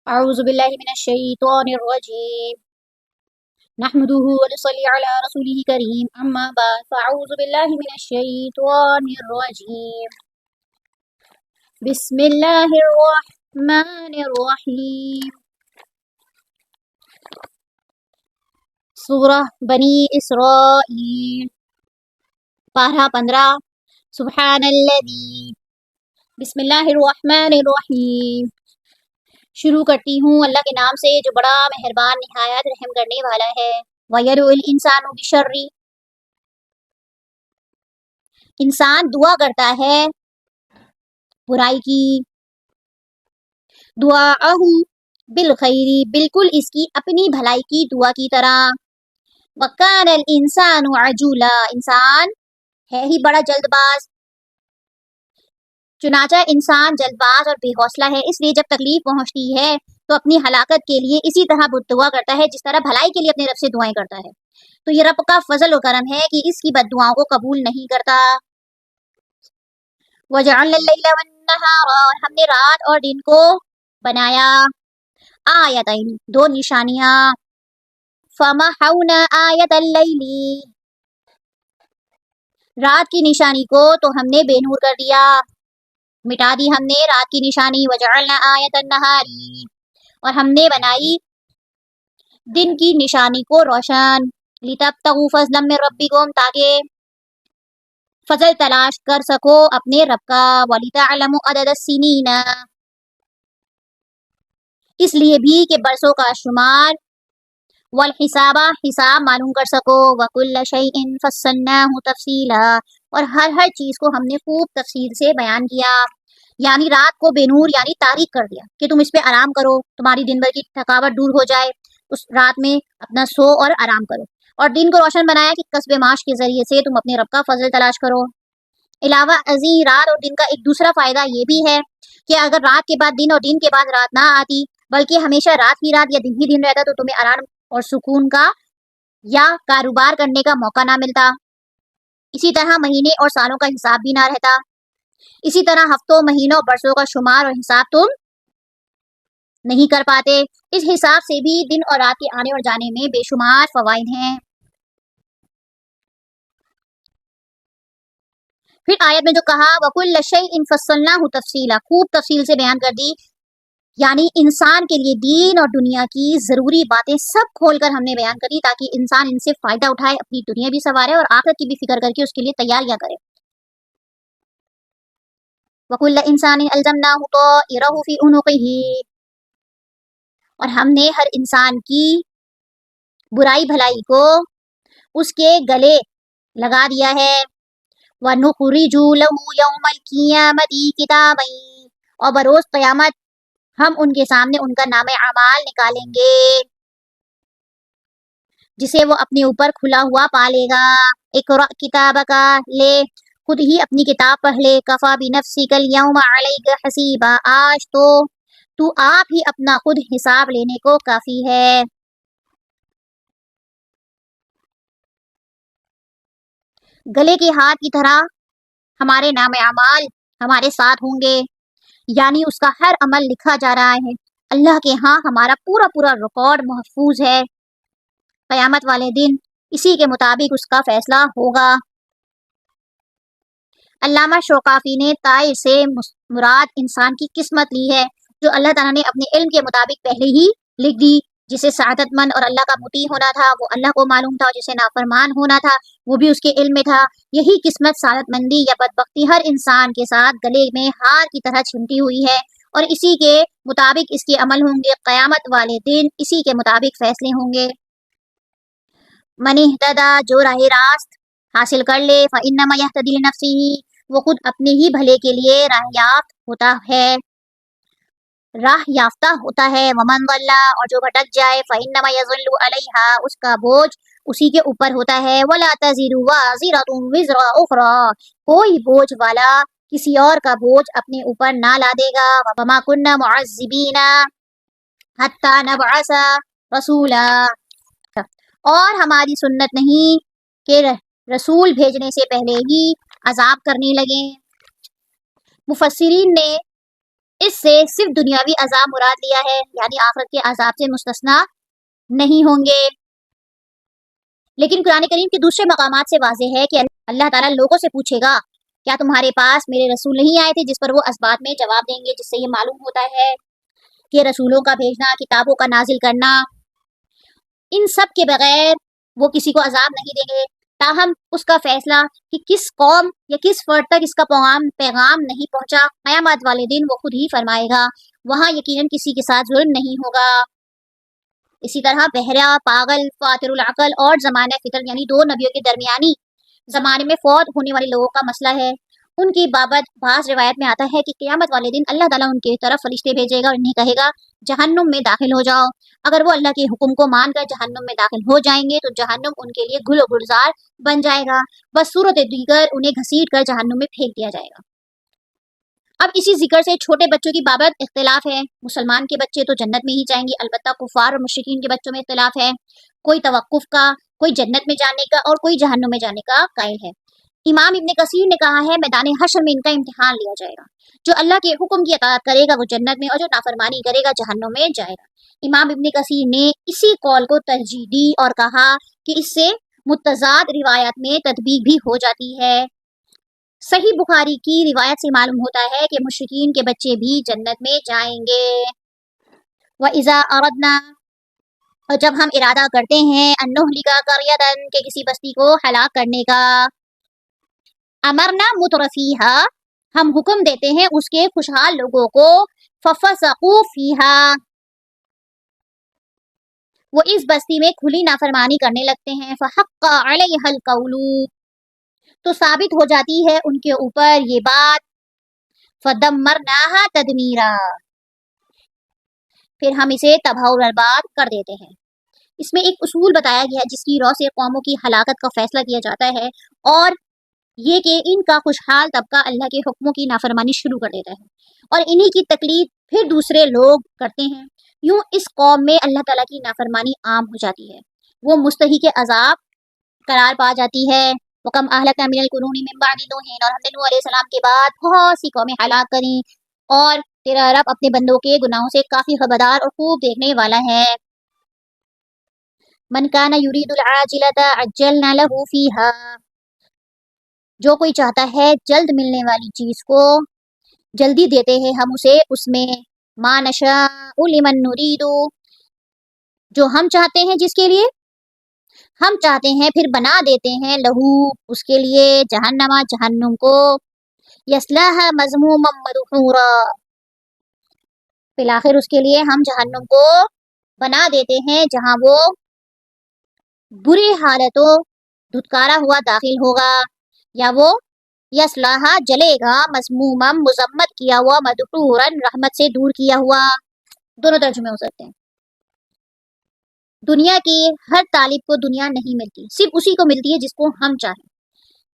أعوذ بالله من الشيطان الرجيم نحمده ونصلي على رسوله الكريم أما بعد فأعوذ بالله من الشيطان الرجيم بسم الله الرحمن الرحيم سورہ بنی اسرائیل پارہ 15 سبحان الذی بسم اللہ الرحمن الرحیم شروع کرتی ہوں اللہ کے نام سے جو بڑا مہربان نہایت رحم کرنے والا ہے وَيَدْعُ الْإِنسَانُ بِالشَّرِّ انسان دعا کرتا ہے برائی کی دعاءہ بالخیر بالکل اس کی اپنی بھلائی کی دعا کی طرح وَكَانَ الْإِنسَانُ عَجُولًا انسان ہے ہی بڑا جلد باز چنانچہ انسان جلد باز اور بے حوصلہ ہے اس لیے جب تکلیف پہنچتی ہے تو اپنی ہلاکت کے لیے اسی طرح بد دعا کرتا ہے جس طرح بھلائی کے لیے اپنے رب سے دعائیں کرتا ہے تو یہ رب کا فضل و کرم ہے کہ اس کی بد دعاؤں کو قبول نہیں کرتا وَجَعَلْنَا اللَّيْلَ وَالنَّهَارَ اور ہم نے رات اور دن کو بنایا آیتین دو نشانیاں فَمَحَوْنَا آیَةَ اللَّيْلِ رات کی نشانی کو تو ہم نے بے نور کر دیا مٹا دی ہم نے رات کی نشانی وَجَعَلْنَا آیَةَ النَّهَارِ اور ہم نے بنائی دن کی نشانی کو روشن لِتَبْتَغُوا فَضْلًا مِّن رَبِّكُمْ تاکہ فضل تلاش کر سکو اپنے رب کا وَلِتَعْلَمُوا عَدَدَ السِّنِينَ اس لیے بھی کہ برسوں کا شمار والحساب حساب معلوم کر سکو وَكُلَّ شَيْءٍ فَصَّلْنَاهُ تَفْصِيلًا اور ہر چیز کو ہم نے خوب تفصیل سے بیان کیا یعنی رات کو بے نور یعنی تاریک کر دیا کہ تم اس پہ آرام کرو تمہاری دن بھر کی تھکاوٹ دور ہو جائے اس رات میں اپنا سو اور آرام کرو اور دن کو روشن بنایا کہ کسب معاش کے ذریعے سے تم اپنے رب کا فضل تلاش کرو علاوہ ازیں رات اور دن کا ایک دوسرا فائدہ یہ بھی ہے کہ اگر رات کے بعد دن اور دن کے بعد رات نہ آتی بلکہ ہمیشہ رات ہی رات یا دن ہی دن رہتا تو تمہیں آرام اور سکون کا یا کاروبار کرنے کا موقع نہ ملتا اسی طرح مہینے اور سالوں کا حساب بھی نہ رہتا اسی طرح ہفتوں مہینوں برسوں کا شمار اور حساب تم نہیں کر پاتے اس حساب سے بھی دن اور رات کے آنے اور جانے میں بے شمار فوائد ہیں پھر آیت میں جو کہا وَكُلَّ شَيْءٍ فَصَّلْنَاهُ تَفْصِيلًا خوب تفصیل سے بیان کر دی یعنی انسان کے لیے دین اور دنیا کی ضروری باتیں سب کھول کر ہم نے بیان کری تاکہ انسان ان سے فائدہ اٹھائے اپنی دنیا بھی سنوارے اور آخرت کی بھی فکر کر کے اس کے لیے تیاریاں کرے وَكُلَّ إِنسَانٍ أَلْزَمْنَاهُ طَائِرَهُ فِي عُنُقِهِ اور ہم نے ہر انسان کی برائی بھلائی کو اس کے گلے لگا دیا ہے وَنُخْرِجُ لَهُ يَوْمَ الْقِيَامَةِ كِتَابًا اور بروز قیامت ہم ان کے سامنے ان کا نام اعمال نکالیں گے جسے وہ اپنے اوپر کھلا ہوا پالے گا اقرأ کتابک لے خود ہی اپنی کتاب پڑھ لے کفا بنفسک اليوم علیک حسیبا آج تو آپ ہی اپنا خود حساب لینے کو کافی ہے گلے کے ہاتھ کی طرح ہمارے نام اعمال ہمارے ساتھ ہوں گے یعنی اس کا ہر عمل لکھا جا رہا ہے اللہ کے ہاں ہمارا پورا ریکارڈ محفوظ ہے قیامت والے دن اسی کے مطابق اس کا فیصلہ ہوگا علامہ شوقافی نے طائر سے مراد انسان کی قسمت لی ہے جو اللہ تعالیٰ نے اپنے علم کے مطابق پہلے ہی لکھ دی جسے سعادت مند اور اللہ کا مطیع ہونا تھا وہ اللہ کو معلوم تھا اور جسے نافرمان ہونا تھا وہ بھی اس کے علم میں تھا یہی قسمت سعادت مندی یا بدبختی ہر انسان کے ساتھ گلے میں ہار کی طرح چمٹی ہوئی ہے اور اسی کے مطابق اس کے عمل ہوں گے قیامت والے دن اسی کے مطابق فیصلے ہوں گے من اہتدی جو راہ راست حاصل کر لے فإنما یہتدی لنفسہ وہ خود اپنے ہی بھلے کے لیے راہ یافتہ ہوتا ہے ومن ضل اور جو بھٹک جائے فإنما یضل علیہا اس کا بوجھ اسی کے اوپر ہوتا ہے ولا تزر وازرۃ وزر اخرى کوئی بوجھ والا کسی اور کا بوجھ اپنے اوپر نہ لا دے گا وما كنا معذبین حتی نبعث رسولا اور ہماری سنت نہیں کہ رسول بھیجنے سے پہلے ہی عذاب کرنے لگے مفسرین نے اس سے صرف دنیاوی عذاب مراد لیا ہے، یعنی آخرت کے عذاب سے مستثنا نہیں ہوں گے۔ لیکن قرآن کریم کے دوسرے مقامات سے واضح ہے کہ اللہ تعالیٰ لوگوں سے پوچھے گا کیا تمہارے پاس میرے رسول نہیں آئے تھے، جس پر وہ اسبات میں جواب دیں گے، جس سے یہ معلوم ہوتا ہے کہ رسولوں کا بھیجنا، کتابوں کا نازل کرنا، ان سب کے بغیر وہ کسی کو عذاب نہیں دیں گے، تاہم اس کا فیصلہ کہ کس قوم یا کس فرد تک اس کا پیغام نہیں پہنچا، قیامت والے دن وہ خود ہی فرمائے گا، وہاں یقیناً کسی کے ساتھ ظلم نہیں ہوگا۔ اسی طرح بہرا، پاگل، فاتر العقل اور زمانہ فطر یعنی دو نبیوں کے درمیانی زمانے میں فوت ہونے والے لوگوں کا مسئلہ ہے، ان کی بابت بعض روایت میں آتا ہے کہ قیامت والے دن اللہ تعالیٰ ان کی طرف فرشتے بھیجے گا اور انہیں کہے گا جہنم میں داخل ہو جاؤ۔ اگر وہ اللہ کے حکم کو مان کر جہنم میں داخل ہو جائیں گے تو جہنم ان کے لیے گل و گلزار بن جائے گا، بس صورت دیگر انہیں گھسیٹ کر جہنم میں پھینک دیا جائے گا۔ اب اسی ذکر سے چھوٹے بچوں کی بابت اختلاف ہے، مسلمان کے بچے تو جنت میں ہی جائیں گے، البتہ کفار اور مشرکین کے بچوں میں اختلاف ہے، کوئی توقف کا، کوئی جنت میں جانے کا اور کوئی جہنم میں جانے کا قائل ہے۔ امام ابن کثیر نے کہا ہے میدان حشر میں ان کا امتحان لیا جائے گا، جو اللہ کے حکم کی اطاعت کرے گا وہ جنت میں اور جو نافرمانی کرے گا جہنم میں جائے گا۔ امام ابن کثیر نے اسی قول کو ترجیح دی اور کہا کہ اس سے متضاد روایات میں تطبیق بھی ہو جاتی ہے۔ صحیح بخاری کی روایت سے معلوم ہوتا ہے کہ مشرکین کے بچے بھی جنت میں جائیں گے۔ وَإِذَا أَرَدْنَا، اور جب ہم ارادہ کرتے ہیں أَن نُهْلِكَ قَرْيَةً کہ کسی بستی کو ہلاک کرنے کا، امرنا مترفیہا ہم حکم دیتے ہیں اس کے خوشحال لوگوں کو، ففسقوا فیہا وہ اس بستی میں کھلی نافرمانی کرنے لگتے ہیں، فحق علیہا القول تو ثابت ہو جاتی ہے ان کے اوپر یہ بات، فدمرناہا تدمیرا پھر ہم اسے تباہ و برباد کر دیتے ہیں۔ اس میں ایک اصول بتایا گیا ہے جس کی رو سے قوموں کی ہلاکت کا فیصلہ کیا جاتا ہے، اور یہ کہ ان کا خوشحال طبقہ اللہ کے حکموں کی نافرمانی شروع کر دیتا ہے اور انہی کی تقلید پھر دوسرے لوگ کرتے ہیں، یوں اس قوم میں اللہ تعالیٰ کی نافرمانی عام ہو جاتی ہے، وہ مستحق عذاب قرار پا جاتی ہے۔ وَكَمْ أَهْلَكْنَا مِنَ الْقُرُونِ مِنْ بَعْدِ نُوحٍ اور ہم نے نوح علیہ السلام کے بعد بہت سی قومیں ہلاک کریں، اور تیرا رب اپنے بندوں کے گناہوں سے کافی خبردار اور خوب دیکھنے والا ہے۔ مَنْ كَانَ يُرِيدُ الْعَاجِلَةَ عَجَّلْنَا لَهُ فِيهَا جو کوئی چاہتا ہے جلد ملنے والی چیز کو جلدی دیتے ہیں ہم اسے اس میں، مَا نَشَاءُ لِمَن نُرِيدُ جو ہم چاہتے ہیں جس کے لیے ہم چاہتے ہیں پھر بنا دیتے ہیں لہو اس کے لیے جہنم کو، یصلاھا مذموما مدحورا بالآخر اس کے لیے ہم جہنم کو بنا دیتے ہیں جہاں وہ بری حالتوں دھتکارا ہوا داخل ہوگا، یا وہ یصلاھا جلے گا مذموما مذمت کیا ہوا، مدحورا رحمت سے دور کیا ہوا، دونوں ترجمے ہو سکتے ہیں۔ دنیا کی ہر طالب کو دنیا نہیں ملتی، صرف اسی کو ملتی ہے جس کو ہم چاہیں،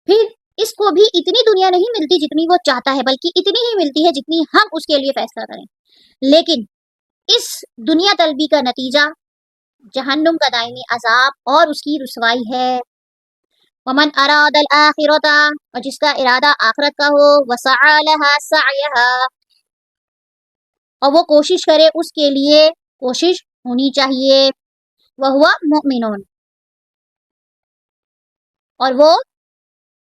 پھر اس کو بھی اتنی دنیا نہیں ملتی جتنی وہ چاہتا ہے، بلکہ اتنی ہی ملتی ہے جتنی ہم اس کے لیے فیصلہ کریں، لیکن اس دنیا طلبی کا نتیجہ جہنم کا دائمی عذاب اور اس کی رسوائی ہے۔ ومن اراد الآخرۃ اور جس کا ارادہ آخرت کا ہو، وسعى لها سعيها اور وہ کوشش کرے اس کے لیے، کوشش ہونی چاہیے، وہو مؤمنون اور وہ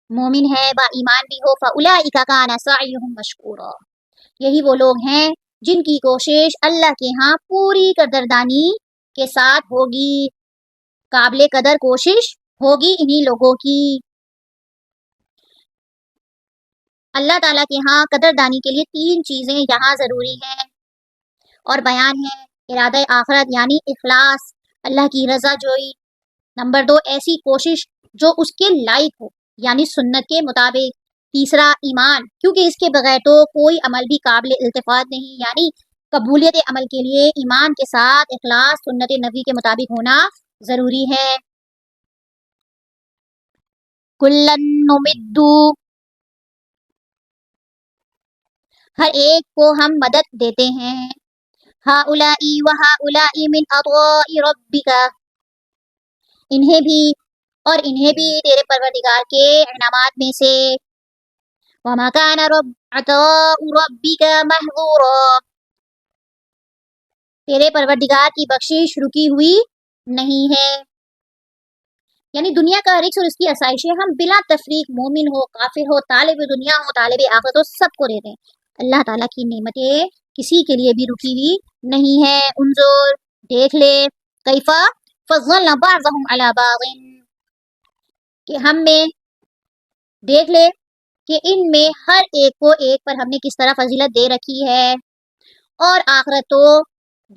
مومن ہے، با ایمان بھی ہو، فاولئک کان سعیہم مشکورا یہی وہ لوگ ہیں جن کی کوشش اللہ کے ہاں پوری قدردانی کے ساتھ ہوگی، قابل قدر کوشش ہوگی انہی لوگوں کی۔ اللہ تعالیٰ کے ہاں قدردانی کے لیے تین چیزیں یہاں ضروری ہیں اور بیان ہے، ارادہ آخرت یعنی اخلاص، اللہ کی رضا جوئی، نمبر 2 ایسی کوشش جو اس کے لائق ہو یعنی سنت کے مطابق، تیسرا ایمان کیونکہ اس کے بغیر تو کوئی عمل بھی قابل التفات نہیں، یعنی قبولیت عمل کے لیے ایمان کے ساتھ اخلاص سنت نبی کے مطابق ہونا ضروری ہے۔ کلن نمد ہر ایک کو ہم مدد دیتے ہیں، ہؤلاء وہؤلاء من عطاء ربک انہیں بھی اور انہیں بھی تیرے پروردگار کے انعامات میں سے، وما كان عطاء ربك محظورا، تیرے پروردگار کی بخشش رکی ہوئی نہیں ہے. یعنی دنیا کا رزق اور اس کی آسائشیں ہم بلا تفریق مومن ہو، کافر ہو، طالب دنیا ہو، طالب آخرت ہو، سب کو دیتے ہیں. اللہ تعالیٰ کی نعمتیں کسی کے لیے بھی رکی ہوئی نہیں ہے. انظر، دیکھ لے، کیفا فضلنا بعضهم علی بعض، کہ ہم میں دیکھ لے کہ ان میں ہر ایک کو ایک پر ہم نے کس طرح فضیلت دے رکھی ہے. اور آخرت تو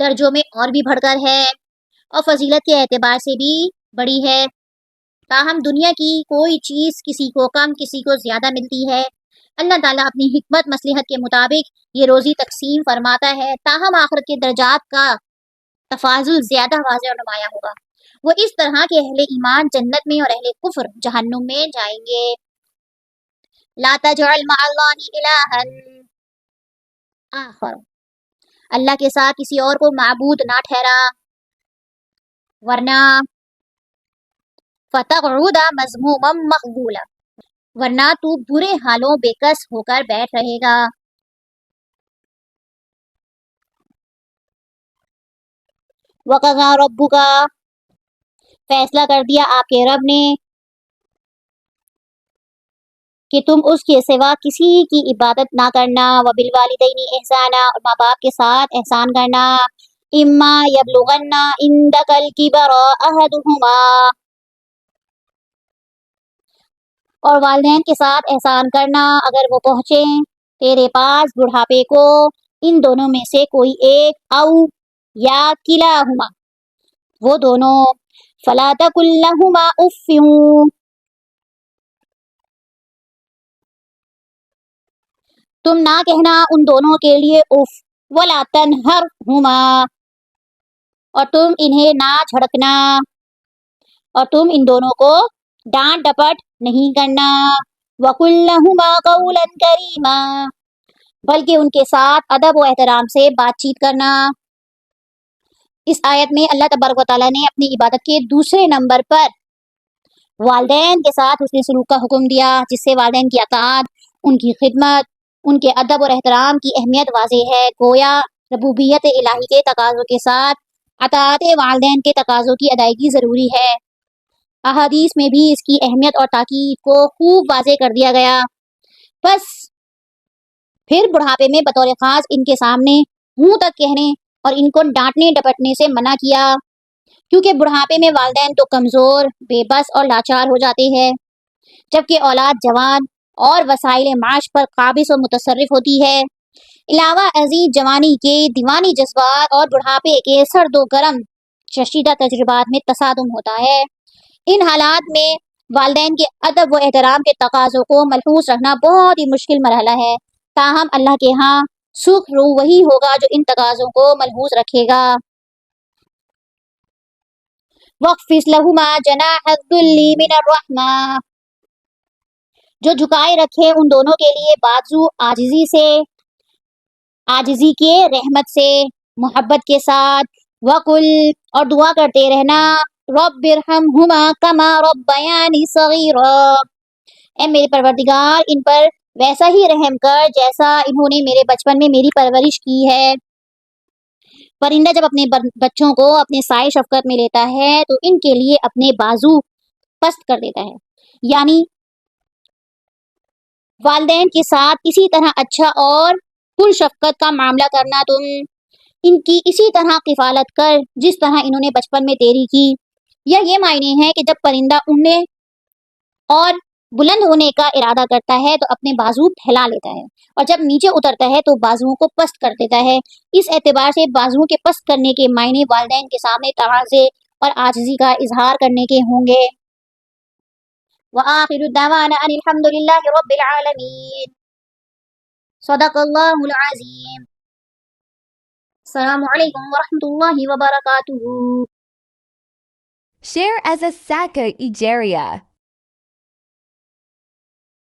درجوں میں اور بھی بڑھ کر ہے اور فضیلت کے اعتبار سے بھی بڑی ہے. تاہم دنیا کی کوئی چیز کسی کو کم کسی کو زیادہ ملتی ہے. اللہ تعالیٰ اپنی حکمت مصلحت کے مطابق یہ روزی تقسیم فرماتا ہے. تاہم آخرت کے درجات کا تفاضل زیادہ واضح اور نمایاں ہوگا. وہ اس طرح کہ اہل ایمان جنت میں اور اہل کفر جہنم میں جائیں گے. لا تجعل مع اللہ الہا آخر، اللہ کے ساتھ کسی اور کو معبود نہ ٹھہرا، ورنہ فتقعد مذموما مخذولا، ورنہ تو برے حالوں بے کس ہو کر بیٹھ رہے گا. وقضى ربك، فیصلہ کر دیا آپ کے رب نے کہ تم اس کے سوا کسی کی عبادت نہ کرنا. وبالوالدین احسانا، اور ماں باپ کے ساتھ احسان کرنا. اما یبلغن عندک الکبر احدہما، اور والدین کے ساتھ احسان کرنا اگر وہ پہنچیں تیرے پاس بڑھاپے کو، ان دونوں میں سے کوئی ایک، او یا کلاہما، وہ دونوں، فلا تقل لہما اف، تم نہ کہنا ان دونوں کے لیے اف، ولا تنہرہما، اور تم انہیں نہ جھڑکنا، اور تم ان دونوں کو ڈانٹ ڈپٹ نہیں کرنا. وقل لہما قولا کریما، بلکہ ان کے ساتھ ادب و احترام سے بات چیت کرنا. اس آیت میں اللہ تبارک و تعالیٰ نے اپنی عبادت کے دوسرے نمبر پر والدین کے ساتھ حسن سلوک کا حکم دیا، جس سے والدین کی اطاعت، ان کی خدمت، ان کے ادب اور احترام کی اہمیت واضح ہے. گویا ربوبیت الہی کے تقاضوں کے ساتھ اطاعت والدین کے تقاضوں کی ادائیگی ضروری ہے. احادیث میں بھی اس کی اہمیت اور تاکید کو خوب واضح کر دیا گیا. بس پھر بڑھاپے میں بطور خاص ان کے سامنے منہ تک کہنے اور ان کو ڈانٹنے ڈپٹنے سے منع کیا، کیونکہ بڑھاپے میں والدین تو کمزور، بے بس اور لاچار ہو جاتے ہیں، جبکہ اولاد جوان اور وسائل معاش پر قابض و متصرف ہوتی ہے. علاوہ ازیں جوانی کے دیوانی جذبات اور بڑھاپے کے سرد و گرم چشیدہ تجربات میں تصادم ہوتا ہے. ان حالات میں والدین کے ادب و احترام کے تقاضوں کو ملحوظ رکھنا بہت ہی مشکل مرحلہ ہے. تاہم اللہ کے ہاں سکھ رو وہی ہوگا جو ان تقاضوں کو ملحوظ رکھے گا. وَاخْفِضْ لَهُمَا جَنَاحَ الذُّلِّ مِنَ الرَّحْمَةِ، جو جھکائے رکھے ان دونوں کے لیے بازو عاجزی سے، عاجزی کے رحمت سے، محبت کے ساتھ. وَقُلْ، اور دعا کرتے رہنا، رَبِّ ارْحَمْهُمَا كَمَا رَبَّيَانِي صَغِيرًا، اے میرے پروردگار ان پر ویسا ہی رحم کر جیسا انہوں نے میرے بچپن میں میری پرورش کی ہے. پرندہ جب اپنے بچوں کو اپنے سائے شفقت میں لیتا ہے تو ان کے لیے اپنے بازو پست کر دیتا ہے. یعنی والدین کے ساتھ اسی طرح اچھا اور پر شفقت کا معاملہ کرنا، تم ان کی اسی طرح کفالت کر جس طرح انہوں نے بچپن میں تیری کی. یہ معنی ہے کہ جب پرندہ اڑنے اور بلند ہونے کا ارادہ کرتا ہے تو اپنے بازو پھیلا لیتا ہے، اور جب نیچے اترتا ہے تو بازوؤں کو پست کر دیتا ہے. اس اعتبار سے بازوؤں کے پست کرنے کے معنی والدین کے سامنے تواضع اور عاجزی کا اظہار کرنے کے ہوں گے. وآخر الدعوانا ان الحمد للہ رب العالمین. صدق اللہ العظیم. السلام علیکم ورحمۃ اللہ وبرکاتہ. Share as a Saka Ijeria.